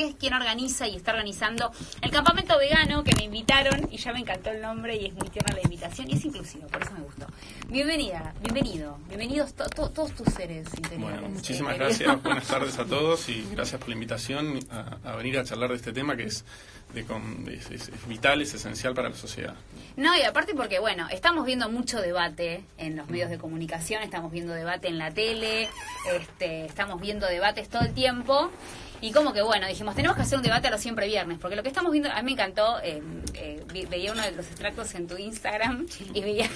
es quien organiza y está organizando el campamento vegano que me invitaron y ya me encantó el nombre y es muy tierna la invitación y es inclusivo, por eso me gustó. Bienvenidos todos tus seres interiores. Bueno, muchísimas gracias, buenas tardes a todos y gracias por la invitación a venir a charlar de este tema que es vital, es esencial para la sociedad. No, y aparte porque, bueno, estamos viendo mucho debate en los medios de comunicación, estamos viendo debate en la tele, estamos viendo debates todo el tiempo. Y como que, bueno, dijimos, tenemos que hacer un debate a los siempre viernes, porque lo que estamos viendo, a mí me encantó, veía uno de los extractos en tu Instagram y veía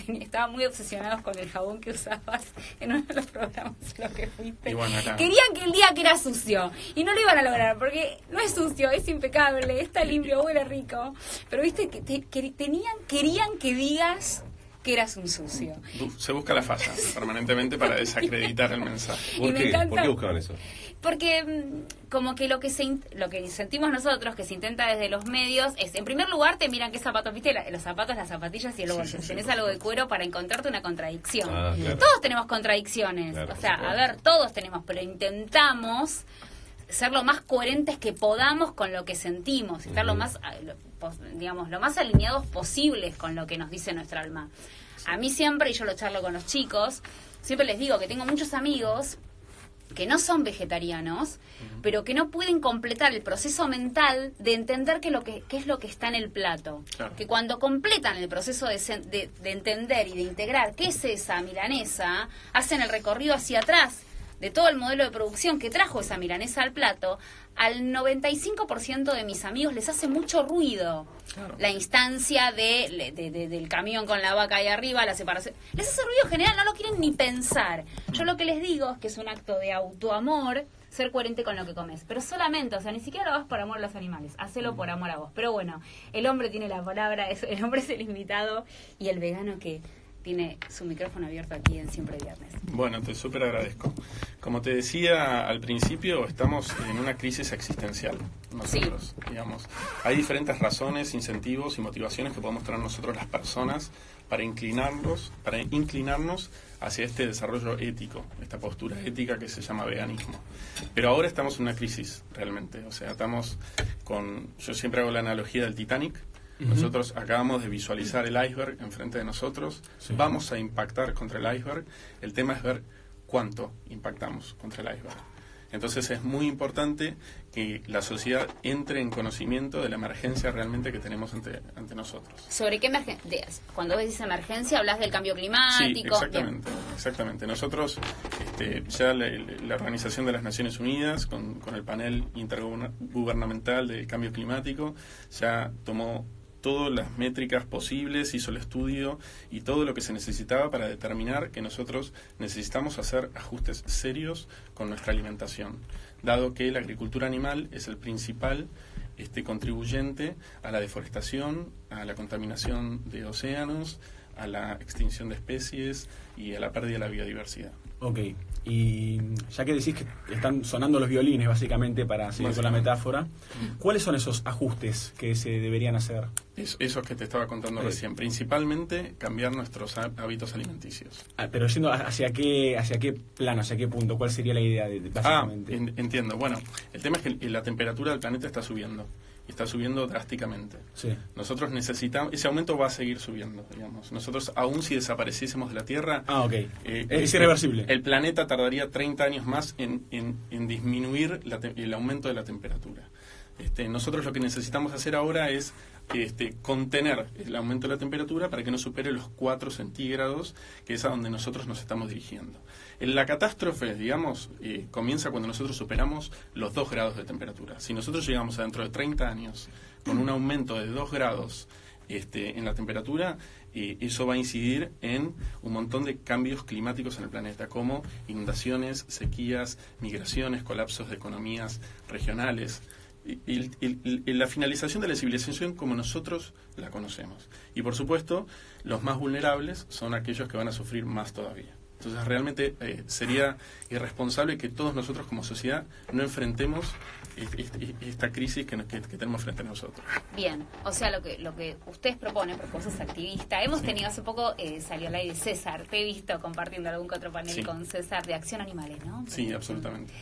que estaban muy obsesionados con el jabón que usabas en uno de los programas lo que fuiste. Y bueno, acá. Querían que el día que era sucio, y no lo iban a lograr, porque no es sucio, es impecable, está limpio, huele rico. Pero viste, querían que digas que eras un sucio. Se busca la falla permanentemente para desacreditar el mensaje. ¿Por qué? ¿Por qué buscaban eso? Porque como que lo que sentimos nosotros que se intenta desde los medios es, en primer lugar, te miran qué zapatos, viste, los zapatos, las zapatillas y el bolso. Si tenés algo de cuero para encontrarte una contradicción. Claro. Todos tenemos contradicciones. Claro, o sea, a ver, todos tenemos, pero intentamos ser lo más coherentes que podamos con lo que sentimos, estar lo más, digamos, lo más alineados posibles con lo que nos dice nuestra alma. A mí siempre, y yo lo charlo con los chicos, siempre les digo que tengo muchos amigos que no son vegetarianos, pero que no pueden completar el proceso mental de entender qué es lo que está en el plato. Claro. Que cuando completan el proceso de entender y de integrar qué es esa milanesa, hacen el recorrido hacia atrás de todo el modelo de producción que trajo esa milanesa al plato. Al 95% de mis amigos les hace mucho ruido. Claro. La instancia del camión con la vaca ahí arriba, la separación. Les hace ruido general, no lo quieren ni pensar. Yo lo que les digo es que es un acto de autoamor ser coherente con lo que comes. Pero solamente, o sea, ni siquiera lo hagas por amor a los animales. Hacelo por amor a vos. Pero bueno, el hombre tiene la palabra, el hombre es el invitado y el vegano que tiene su micrófono abierto aquí en Siempre Viernes. Bueno, te súper agradezco. Como te decía al principio, estamos en una crisis existencial nosotros, sí. Digamos. Hay diferentes razones, incentivos y motivaciones que podemos tener nosotros las personas para inclinarnos hacia este desarrollo ético, esta postura ética que se llama veganismo. Pero ahora estamos en una crisis realmente, o sea, yo siempre hago la analogía del Titanic. Nosotros acabamos de visualizar el iceberg enfrente de nosotros, sí. Vamos a impactar contra el iceberg, el tema es ver cuánto impactamos contra el iceberg. Entonces es muy importante que la sociedad entre en conocimiento de la emergencia realmente que tenemos ante nosotros. ¿Sobre qué emergencia? Cuando dices emergencia, hablas del cambio climático. Sí, exactamente. Nosotros, ya la Organización de las Naciones Unidas, con el panel intergubernamental del cambio climático, ya tomó todas las métricas posibles, hizo el estudio y todo lo que se necesitaba para determinar que nosotros necesitamos hacer ajustes serios con nuestra alimentación, dado que la agricultura animal es el principal contribuyente a la deforestación, a la contaminación de océanos, a la extinción de especies y a la pérdida de la biodiversidad. Ok, y ya que decís que están sonando los violines básicamente para seguir con la metáfora, ¿cuáles son esos ajustes que se deberían hacer? Esos que te estaba contando recién, principalmente cambiar nuestros hábitos alimenticios. Pero yendo hacia qué plano, hacia qué punto, ¿cuál sería la idea básicamente? Entiendo. Bueno, el tema es que la temperatura del planeta está subiendo. Y está subiendo drásticamente. Sí. Nosotros necesitamos, ese aumento va a seguir subiendo, digamos. Nosotros, aún si desapareciésemos de la Tierra, es irreversible. El planeta tardaría 30 años más en disminuir el aumento de la temperatura. Nosotros lo que necesitamos hacer ahora es contener el aumento de la temperatura para que no supere los 4 centígrados, que es a donde nosotros nos estamos dirigiendo. La catástrofe, digamos, comienza cuando nosotros superamos los 2 grados de temperatura. Si nosotros llegamos a dentro de 30 años con un aumento de 2 grados en la temperatura, eso va a incidir en un montón de cambios climáticos en el planeta, como inundaciones, sequías, migraciones, colapsos de economías regionales. Y la finalización de la civilización como nosotros la conocemos. Y por supuesto, los más vulnerables son aquellos que van a sufrir más todavía. Entonces realmente sería irresponsable que todos nosotros como sociedad no enfrentemos esta crisis que tenemos frente a nosotros. Bien, o sea, lo que ustedes proponen, porque vos sos activista, hemos tenido hace poco, salió la de César, te he visto compartiendo algún que otro panel con César de Acción Animales, ¿no? Sí, absolutamente.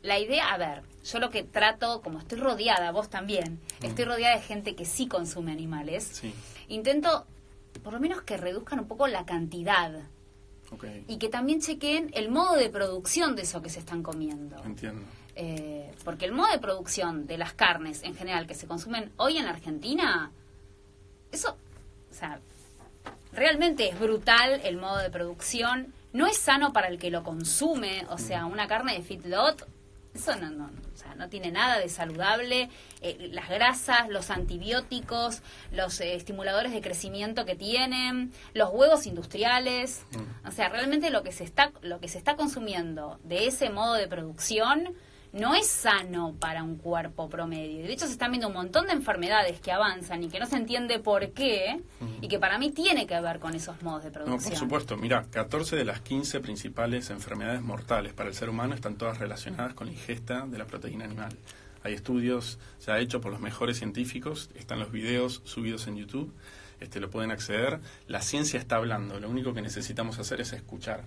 La idea, a ver, yo lo que trato, como estoy rodeada, vos también, estoy rodeada de gente que sí consume animales, intento por lo menos que reduzcan un poco la cantidad. Y que también chequeen el modo de producción de eso que se están comiendo. Entiendo. Porque el modo de producción de las carnes en general que se consumen hoy en Argentina, eso, o sea, realmente es brutal el modo de producción. No es sano para el que lo consume, o sea, una carne de feedlot, eso o sea, no tiene nada de saludable. Las grasas, los antibióticos, los estimuladores de crecimiento que tienen, los huevos industriales, o sea, realmente lo que se está consumiendo de ese modo de producción no es sano para un cuerpo promedio. De hecho, se están viendo un montón de enfermedades que avanzan y que no se entiende por qué, y que para mí tiene que ver con esos modos de producción. No, por supuesto. Mira, 14 de las 15 principales enfermedades mortales para el ser humano están todas relacionadas con la ingesta de la proteína animal. Hay estudios, se ha hecho por los mejores científicos, están los videos subidos en YouTube, lo pueden acceder. La ciencia está hablando, lo único que necesitamos hacer es escuchar.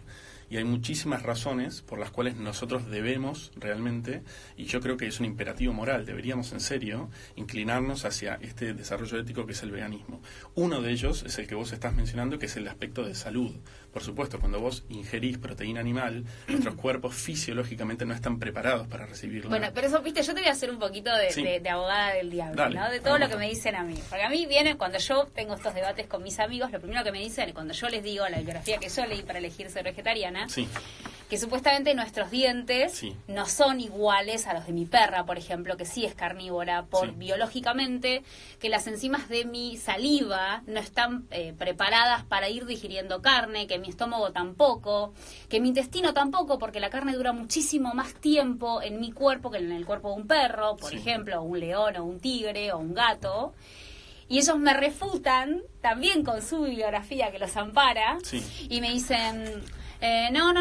Y hay muchísimas razones por las cuales nosotros debemos realmente, y yo creo que es un imperativo moral, deberíamos en serio inclinarnos hacia este desarrollo ético que es el veganismo. Uno de ellos es el que vos estás mencionando, que es el aspecto de salud. Por supuesto, cuando vos ingerís proteína animal, nuestros cuerpos fisiológicamente no están preparados para recibirla. Bueno, pero eso, viste, yo te voy a hacer un poquito de abogada del diablo, dale, ¿no? De todo lo que me dicen a mí. Porque a mí viene, cuando yo tengo estos debates con mis amigos, lo primero que me dicen, cuando yo les digo la bibliografía que yo leí para elegir ser vegetariana, que supuestamente nuestros dientes no son iguales a los de mi perra, por ejemplo, que sí es carnívora, biológicamente, que las enzimas de mi saliva no están preparadas para ir digiriendo carne, que mi estómago tampoco, que mi intestino tampoco, porque la carne dura muchísimo más tiempo en mi cuerpo que en el cuerpo de un perro, por ejemplo, o un león, o un tigre, o un gato. Y ellos me refutan, también con su bibliografía que los ampara, y me dicen... no,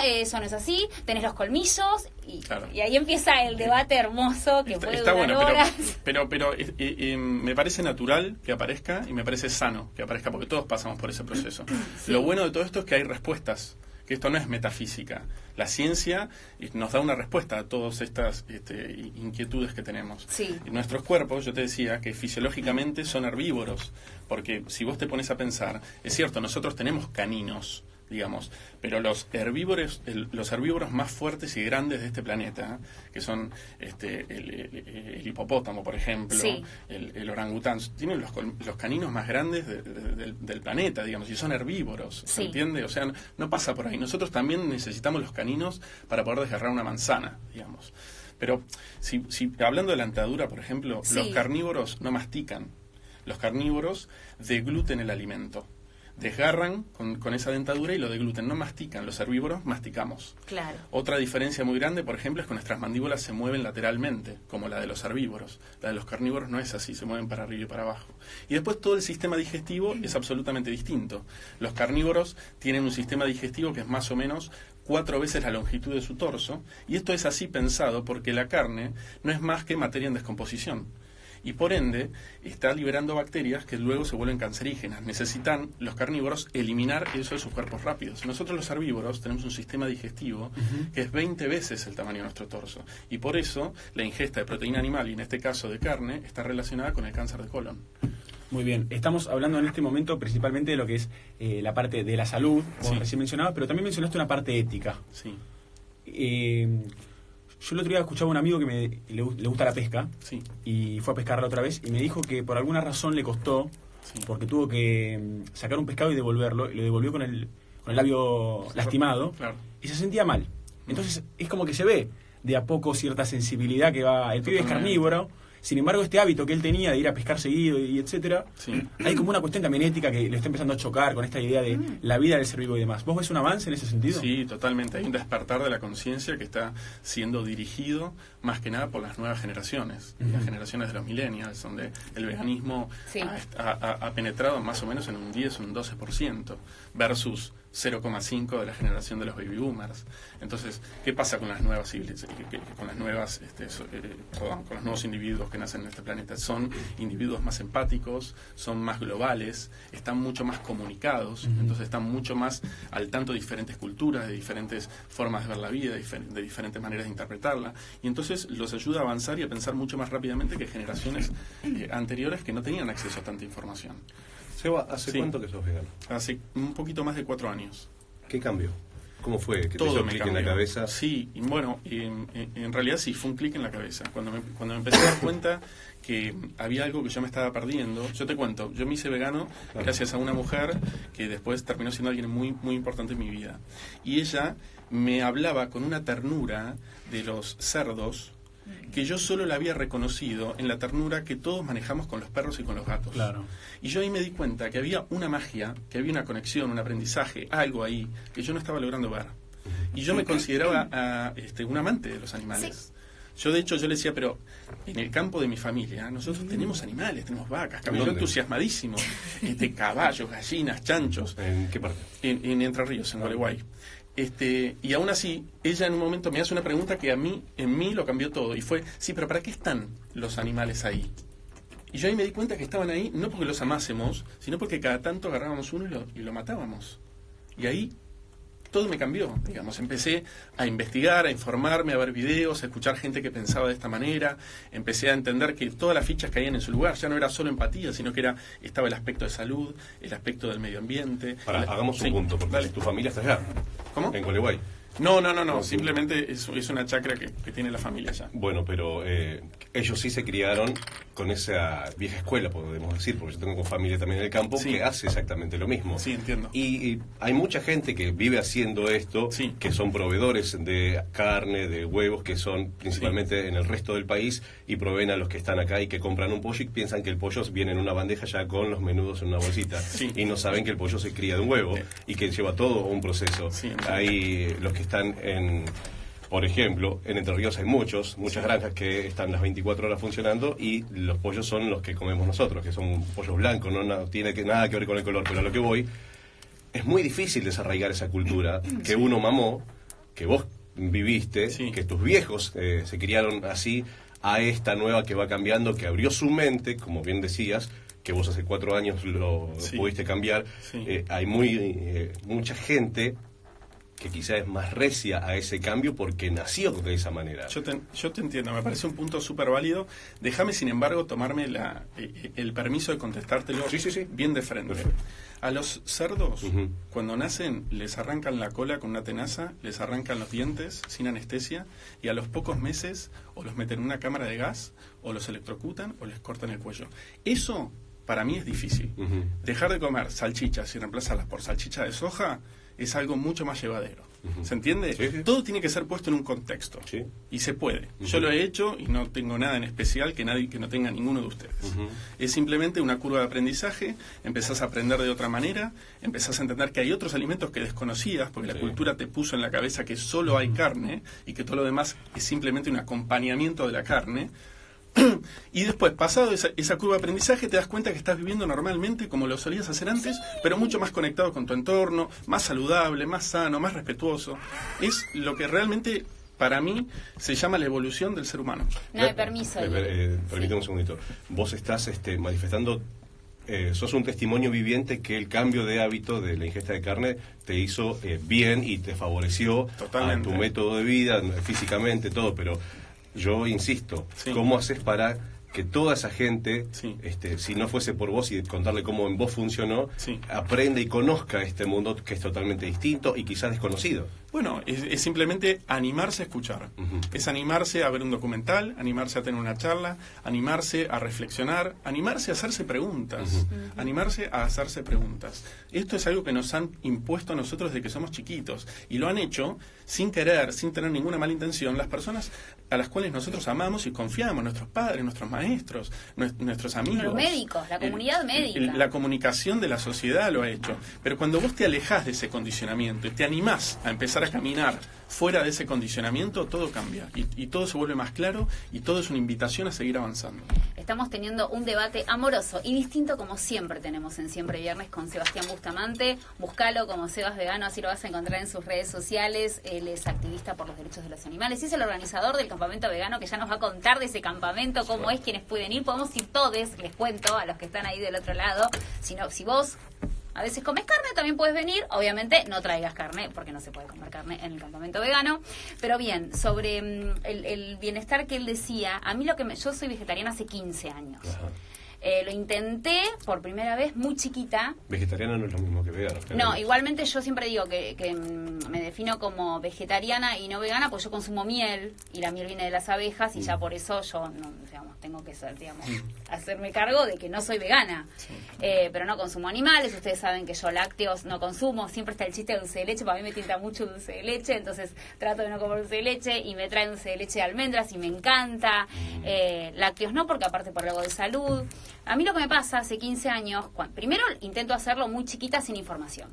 eso no es así, tenés los colmillos y ahí empieza el debate hermoso que puede durar horas. Pero me parece natural que aparezca y me parece sano que aparezca porque todos pasamos por ese proceso. Lo bueno de todo esto es que hay respuestas, que esto no es metafísica. La ciencia nos da una respuesta a todas estas inquietudes que tenemos. Y nuestros cuerpos, yo te decía, que fisiológicamente son herbívoros, porque si vos te pones a pensar, es cierto, nosotros tenemos caninos, digamos, pero los herbívoros más fuertes y grandes de este planeta, que son el hipopótamo, por ejemplo, el orangután, tienen los caninos más grandes del planeta, digamos, y son herbívoros, ¿se entiende? O sea, no pasa por ahí. Nosotros también necesitamos los caninos para poder desgarrar una manzana, digamos. Pero si hablando de la dentadura, por ejemplo, los carnívoros no mastican. Los carnívoros degluten el alimento. Desgarran con esa dentadura y lo degluten, no mastican. Los herbívoros masticamos. Claro. Otra diferencia muy grande, por ejemplo, es que nuestras mandíbulas se mueven lateralmente, como la de los herbívoros. La de los carnívoros no es así, se mueven para arriba y para abajo. Y después todo el sistema digestivo es absolutamente distinto. Los carnívoros tienen un sistema digestivo que es más o menos 4 veces la longitud de su torso, y esto es así pensado porque la carne no es más que materia en descomposición. Y por ende está liberando bacterias que luego se vuelven cancerígenas. Necesitan los carnívoros eliminar eso de sus cuerpos rápidos. Nosotros los herbívoros tenemos un sistema digestivo que es 20 veces el tamaño de nuestro torso. Y por eso la ingesta de proteína animal, y en este caso de carne, está relacionada con el cáncer de colon. Muy bien, estamos hablando en este momento principalmente de lo que es la parte de la salud, como recién mencionabas, pero también mencionaste una parte ética. Yo el otro día escuchaba a un amigo que le gusta la pesca y fue a pescar la otra vez y me dijo que por alguna razón le costó porque tuvo que sacar un pescado y devolverlo, y lo devolvió con el labio lastimado y se sentía mal. Entonces es como que se ve de a poco cierta sensibilidad que va... El pibe es carnívoro, sin embargo este hábito que él tenía de ir a pescar seguido y etcétera, hay como una cuestión también ética que le está empezando a chocar con esta idea de la vida del ser vivo y demás. ¿Vos ves un avance en ese sentido? Sí, totalmente. Hay un despertar de la conciencia que está siendo dirigido más que nada por las nuevas generaciones, las generaciones de los millennials, donde el veganismo ha penetrado más o menos en un 10 o un 12%, versus 0,5 de la generación de los baby boomers. Entonces, ¿qué pasa con las nuevas con los nuevos individuos que nacen en este planeta? Son individuos más empáticos, son más globales, están mucho más comunicados, entonces están mucho más al tanto de diferentes culturas, de diferentes formas de ver la vida, de diferentes maneras de interpretarla, y entonces los ayuda a avanzar y a pensar mucho más rápidamente que generaciones anteriores que no tenían acceso a tanta información. Seba, ¿hace cuánto que sos vegano? Hace un poquito más de 4 años. ¿Qué cambió? ¿Cómo fue? ¿Que todo te hizo me clic cambió en la cabeza? Sí, y bueno, en realidad sí, fue un clic en la cabeza. Cuando me empecé a dar cuenta que había algo que yo me estaba perdiendo, yo te cuento, yo me hice vegano gracias a una mujer que después terminó siendo alguien muy, muy importante en mi vida. Y ella me hablaba con una ternura de los cerdos que yo solo la había reconocido en la ternura que todos manejamos con los perros y con los gatos. Claro. Y yo ahí me di cuenta que había una magia, que había una conexión, un aprendizaje, algo ahí que yo no estaba logrando ver. Y yo me consideraba un amante de los animales. Sí. Yo, de hecho, yo le decía, pero en el campo de mi familia, nosotros tenemos animales, tenemos vacas, yo entusiasmadísimo, caballos, gallinas, chanchos. ¿En qué parte? En Entre Ríos, en Gualeguay. Y aún así, ella en un momento me hace una pregunta que en mí lo cambió todo. Y fue, sí, pero ¿para qué están los animales ahí? Y yo ahí me di cuenta que estaban ahí no porque los amásemos, sino porque cada tanto agarrábamos uno y lo matábamos. Y ahí todo me cambió, digamos. Empecé a investigar, a informarme, a ver videos, a escuchar gente que pensaba de esta manera. Empecé a entender que todas las fichas caían en su lugar. Ya no era solo empatía, sino que estaba el aspecto de salud, el aspecto del medio ambiente. Hagamos un punto, porque tu familia está allá. ¿Cómo? En Gualeguay. No. Simplemente es una chacra que tiene la familia ya. Bueno, pero ellos sí se criaron con esa vieja escuela, podemos decir, porque yo tengo familia también en el campo que hace exactamente lo mismo. Sí, entiendo. Y hay mucha gente que vive haciendo esto, que son proveedores de carne, de huevos, que son principalmente en el resto del país y proveen a los que están acá y que compran un pollo y piensan que el pollo viene en una bandeja ya con los menudos en una bolsita. Y no saben que el pollo se cría de un huevo y que lleva todo un proceso. Hay los que están por ejemplo, en Entre Ríos hay muchas granjas que están las 24 horas funcionando y los pollos son los que comemos nosotros, que son pollos blancos, no tiene nada que ver con el color, pero a lo que voy, es muy difícil desarraigar esa cultura que uno mamó, que vos viviste, que tus viejos se criaron así, a esta nueva que va cambiando, que abrió su mente, como bien decías, que vos hace 4 años lo pudiste cambiar. Hay mucha gente que quizás es más recia a ese cambio porque nació de esa manera. Yo te entiendo, me parece un punto súper válido. Déjame, sin embargo, tomarme el permiso de contestártelo bien de frente. Perfecto. A los cerdos, cuando nacen, les arrancan la cola con una tenaza, les arrancan los dientes sin anestesia, y a los pocos meses o los meten en una cámara de gas, o los electrocutan, o les cortan el cuello. Eso, para mí, es difícil. Dejar de comer salchichas y reemplazarlas por salchicha de soja es algo mucho más llevadero. ¿Se entiende? Todo tiene que ser puesto en un contexto. Y se puede. Yo lo he hecho y no tengo nada en especial que no tenga ninguno de ustedes. Es simplemente una curva de aprendizaje. Empezás a aprender de otra manera. Empezás a entender que hay otros alimentos que desconocías, porque la cultura te puso en la cabeza que solo hay carne y que todo lo demás es simplemente un acompañamiento de la carne. Y después, pasado esa curva de aprendizaje, te das cuenta que estás viviendo normalmente como lo solías hacer antes, pero mucho más conectado con tu entorno, más saludable, más sano, más respetuoso. Es lo que realmente, para mí, se llama la evolución del ser humano. Permiso. Permíteme un segundito. Vos estás manifestando, sos un testimonio viviente que el cambio de hábito de la ingesta de carne te hizo bien y te favoreció a tu método de vida, físicamente, todo, pero yo insisto, ¿cómo haces para que toda esa gente, si no fuese por vos y contarle cómo en vos funcionó, aprenda y conozca este mundo que es totalmente distinto y quizás desconocido? Bueno, es simplemente animarse a escuchar. Es animarse a ver un documental, animarse a tener una charla, animarse a reflexionar, animarse a hacerse preguntas. Animarse a hacerse preguntas. Esto es algo que nos han impuesto a nosotros desde que somos chiquitos. Y lo han hecho sin querer, sin tener ninguna mala intención, las personas a las cuales nosotros amamos y confiamos, nuestros padres, nuestros maestros, nuestros amigos. Los médicos, la comunidad médica. La comunicación de la sociedad lo ha hecho. Pero cuando vos te alejás de ese condicionamiento y te animás a empezar a caminar fuera de ese condicionamiento, todo cambia y todo se vuelve más claro y todo es una invitación a seguir avanzando. estamos teniendo un debate amoroso y distinto como siempre tenemos en Siempre Viernes con Sebastián Bustamante. Búscalo como Sebas Vegano, así lo vas a encontrar en sus redes sociales. Él es activista por los derechos de los animales y es el organizador del campamento vegano, que ya nos va a contar de ese campamento, cómo es, quiénes pueden ir. Podemos ir todos, les cuento a los que están ahí del otro lado. Si vos a veces comes carne, también puedes venir. Obviamente no traigas carne, porque no se puede comer carne en el campamento vegano. Pero bien, sobre el bienestar que él decía, a mí yo soy vegetariana hace 15 años. Ajá. Lo intenté por primera vez muy chiquita. Vegetariana no es lo mismo que vegana. No, igualmente yo siempre digo que me defino como vegetariana y no vegana, pues yo consumo miel y la miel viene de las abejas y ya por eso yo no, digamos, tengo que ser, hacerme cargo de que no soy vegana. Sí. Pero no consumo animales, ustedes saben que yo lácteos no consumo, siempre está el chiste de dulce de leche, para mí me tienta mucho dulce de leche, entonces trato de no comer dulce de leche y me traen dulce de leche de almendras y me encanta. Lácteos no, porque aparte por algo de salud. A mí lo que me pasa hace 15 años, primero intento hacerlo muy chiquita sin información.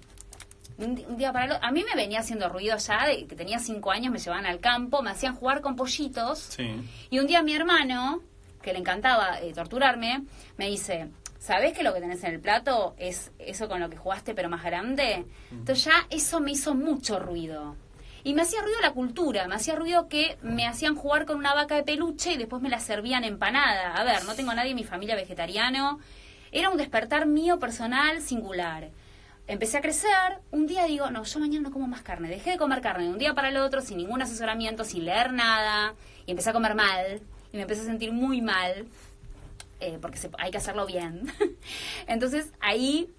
Un día para el otro, a mí me venía haciendo ruido ya, de que tenía 5 años, me llevaban al campo, me hacían jugar con pollitos. Sí. Y un día mi hermano, que le encantaba torturarme, me dice, ¿sabés que lo que tenés en el plato es eso con lo que jugaste pero más grande? Entonces ya eso me hizo mucho ruido. Y me hacía ruido la cultura, me hacía ruido que me hacían jugar con una vaca de peluche y después me la servían empanada. A ver, no tengo a nadie en mi familia vegetariano. Era un despertar mío personal singular. Empecé a crecer, un día digo, no, yo mañana no como más carne. Dejé de comer carne de un día para el otro, sin ningún asesoramiento, sin leer nada. Y empecé a comer mal, y me empecé a sentir muy mal, porque hay que hacerlo bien. Entonces ahí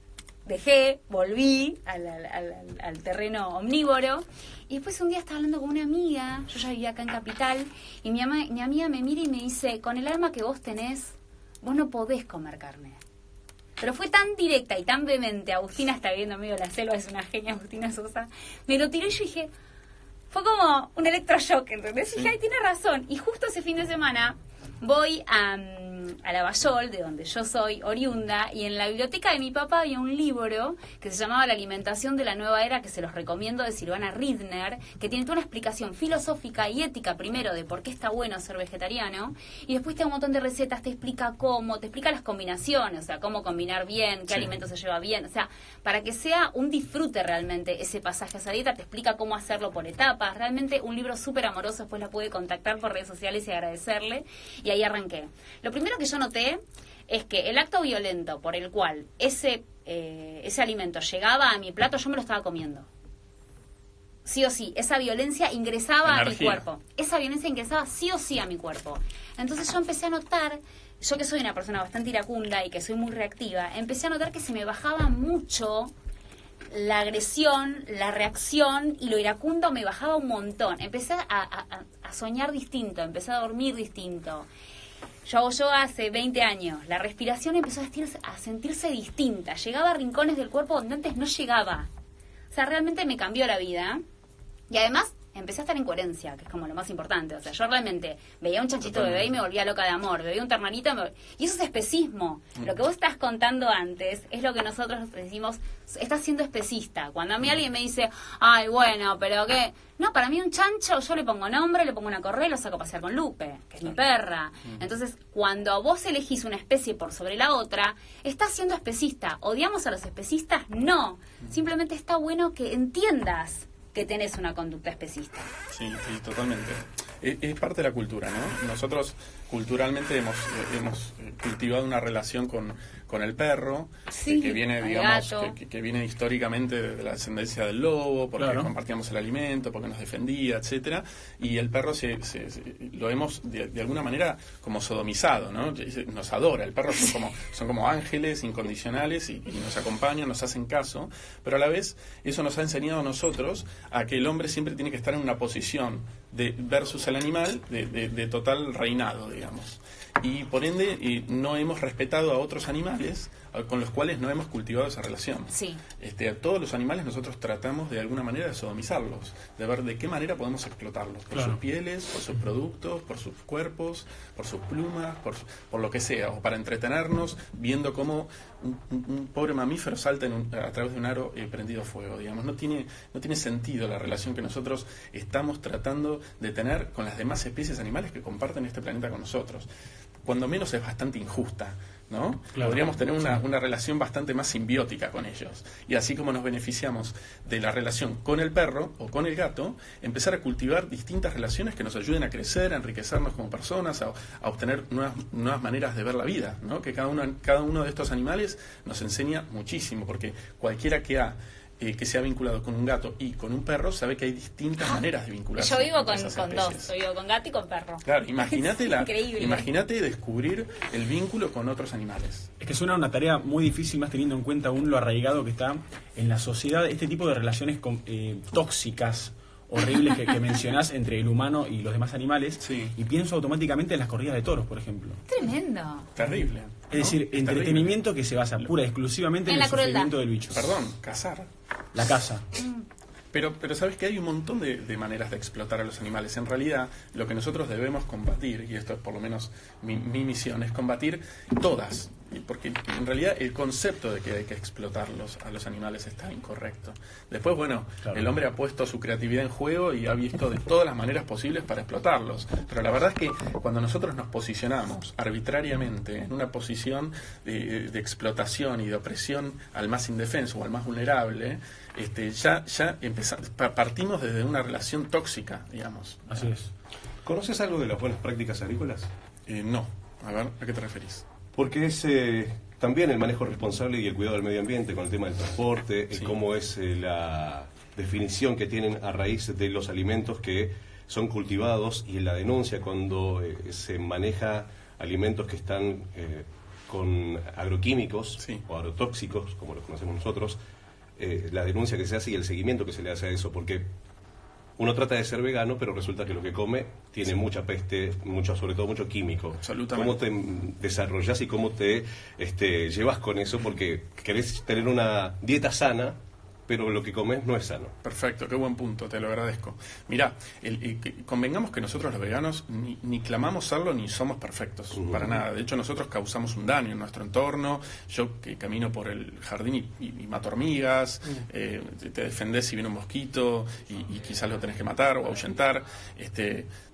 volví al terreno omnívoro. Y después un día estaba hablando con una amiga, yo ya vivía acá en Capital, y mi amiga me mira y me dice, con el alma que vos tenés, vos no podés comer carne. Pero fue tan directa y tan vehemente. Agustina está viendo medio la selva, es una genia Agustina Sosa. Me lo tiró y yo dije, fue como un electroshock, ¿entendés? Y dije, ay, tiene razón. Y justo ese fin de semana voy a Lavallol, de donde yo soy oriunda, y en la biblioteca de mi papá había un libro que se llamaba La alimentación de la nueva era, que se los recomiendo, de Silvana Ridner, que tiene toda una explicación filosófica y ética, primero, de por qué está bueno ser vegetariano, y después te da un montón de recetas, te explica cómo, te explica las combinaciones, o sea, cómo combinar bien, qué alimentos se lleva bien, o sea, para que sea un disfrute realmente ese pasaje a esa dieta, te explica cómo hacerlo por etapas, realmente un libro súper amoroso. Después la pude contactar por redes sociales y agradecerle, y ahí arranqué. Lo primero que yo noté es que el acto violento por el cual ese alimento llegaba a mi plato, yo me lo estaba comiendo. Sí o sí, esa violencia ingresaba a mi cuerpo. Esa violencia ingresaba sí o sí a mi cuerpo. Entonces yo empecé a notar, yo que soy una persona bastante iracunda y que soy muy reactiva, empecé a notar que se me bajaba mucho la agresión, la reacción, y lo iracundo me bajaba un montón. Empecé a soñar distinto, empecé a dormir distinto. Yo hago yoga hace 20 años. La respiración empezó a sentirse distinta. Llegaba a rincones del cuerpo donde antes no llegaba. O sea, realmente me cambió la vida. Y además empecé a estar en coherencia, que es como lo más importante. O sea, yo realmente veía un chanchito bebé y me volvía loca de amor. Veía un ternarito y eso es especismo. Lo que vos estás contando antes es lo que nosotros decimos, estás siendo especista. Cuando a mí alguien me dice, ay, bueno, pero ¿qué? No, para mí un chancho, yo le pongo nombre, le pongo una correa y lo saco a pasear con Lupe, que es mi perra. Entonces, cuando vos elegís una especie por sobre la otra, estás siendo especista. ¿Odiamos a los especistas? No. Simplemente está bueno que entiendas que tenés una conducta especista. Sí, totalmente. Es parte de la cultura, ¿no? Nosotros culturalmente hemos cultivado una relación con el perro, que viene, digamos, que viene históricamente de la descendencia del lobo, porque compartíamos el alimento, porque nos defendía, etcétera, y el perro lo hemos de alguna manera como sodomizado, ¿no? Nos adora. El perro son como ángeles incondicionales y nos acompañan, nos hacen caso, pero a la vez eso nos ha enseñado a nosotros a que el hombre siempre tiene que estar en una posición de versus el animal de total reinado, digamos. Y por ende no hemos respetado a otros animales con los cuales no hemos cultivado esa relación. Sí. A todos los animales nosotros tratamos de alguna manera de sodomizarlos, de ver de qué manera podemos explotarlos, por sus pieles, por sus productos, por sus cuerpos, por sus plumas, por lo que sea, o para entretenernos viendo cómo un pobre mamífero salta a través de un aro prendido a fuego, digamos. No tiene sentido la relación que nosotros estamos tratando de tener con las demás especies animales que comparten este planeta con nosotros. cuando menos es bastante injusta, ¿no? Claro. Podríamos tener una relación bastante más simbiótica con ellos. Y así como nos beneficiamos de la relación con el perro o con el gato, empezar a cultivar distintas relaciones que nos ayuden a crecer, a enriquecernos como personas, a obtener nuevas maneras de ver la vida, ¿no? Que cada uno de estos animales nos enseña muchísimo, porque cualquiera que se ha vinculado con un gato y con un perro sabe que hay distintas maneras de vincularse. Yo vivo con dos, yo vivo con gato y con perro. Claro, imagínate Increíble. descubrir el vínculo con otros animales. Es que suena una tarea muy difícil, más teniendo en cuenta aún lo arraigado que está en la sociedad este tipo de relaciones tóxicas, horribles que mencionás entre el humano y los demás animales. Sí. Y pienso automáticamente en las corridas de toros, por ejemplo. Tremendo. Terrible. Es decir, entretenimiento que se basa pura y exclusivamente en el sufrimiento del bicho. Perdón, cazar. La caza. Pero sabes que hay un montón de maneras de explotar a los animales. En realidad, lo que nosotros debemos combatir, y esto es por lo menos mi misión, es combatir todas. Porque en realidad el concepto de que hay que explotarlos a los animales está incorrecto. Después, bueno, claro, el hombre ha puesto su creatividad en juego y ha visto de todas las maneras posibles para explotarlos. Pero la verdad es que cuando nosotros nos posicionamos arbitrariamente en una posición de explotación y de opresión al más indefenso o al más vulnerable, ya partimos desde una relación tóxica, digamos. Así es. ¿Conoces algo de las buenas prácticas agrícolas? No. A ver, ¿a qué te referís? Porque es también el manejo responsable y el cuidado del medio ambiente con el tema del transporte, Sí. Cómo es la definición que tienen a raíz de los alimentos que son cultivados y la denuncia cuando se maneja alimentos que están con agroquímicos Sí. o agrotóxicos, como los conocemos nosotros, la denuncia que se hace y el seguimiento que se le hace a eso, porque uno trata de ser vegano, pero resulta que lo que come tiene mucha peste, sobre todo mucho químico. Absolutamente. ¿Cómo te desarrollas y cómo te llevas con eso? Porque querés tener una dieta sana, pero lo que comes no es sano. Perfecto, qué buen punto, te lo agradezco. Mirá, convengamos que nosotros los veganos ni clamamos serlo ni somos perfectos, para nada. De hecho, nosotros causamos un daño en nuestro entorno. Yo que camino por el jardín y mato hormigas, te defendés si viene un mosquito y quizás lo tenés que matar o ahuyentar.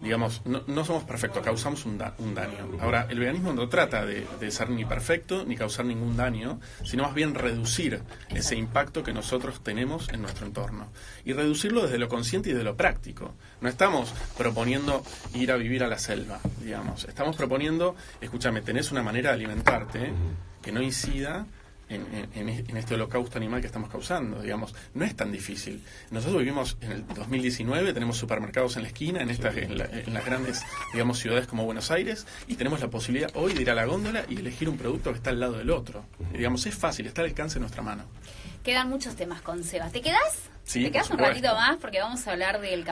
Digamos, no somos perfectos, causamos un daño. Ahora, el veganismo no trata de ser ni perfecto ni causar ningún daño, sino más bien reducir ese impacto que nosotros tenemos en nuestro entorno y reducirlo desde lo consciente y de lo práctico. No estamos proponiendo ir a vivir a la selva, digamos. Estamos proponiendo, escúchame, tenés una manera de alimentarte que no incida en este holocausto animal que estamos causando, digamos. No es tan difícil. Nosotros vivimos en el 2019, tenemos supermercados en la esquina, en las grandes, digamos, ciudades como Buenos Aires, y tenemos la posibilidad hoy de ir a la góndola y elegir un producto que está al lado del otro. Digamos, es fácil, está al alcance de nuestra mano. Quedan muchos temas con Seba. ¿Te quedás? Sí, ¿Te quedás un ratito más? Porque vamos a hablar del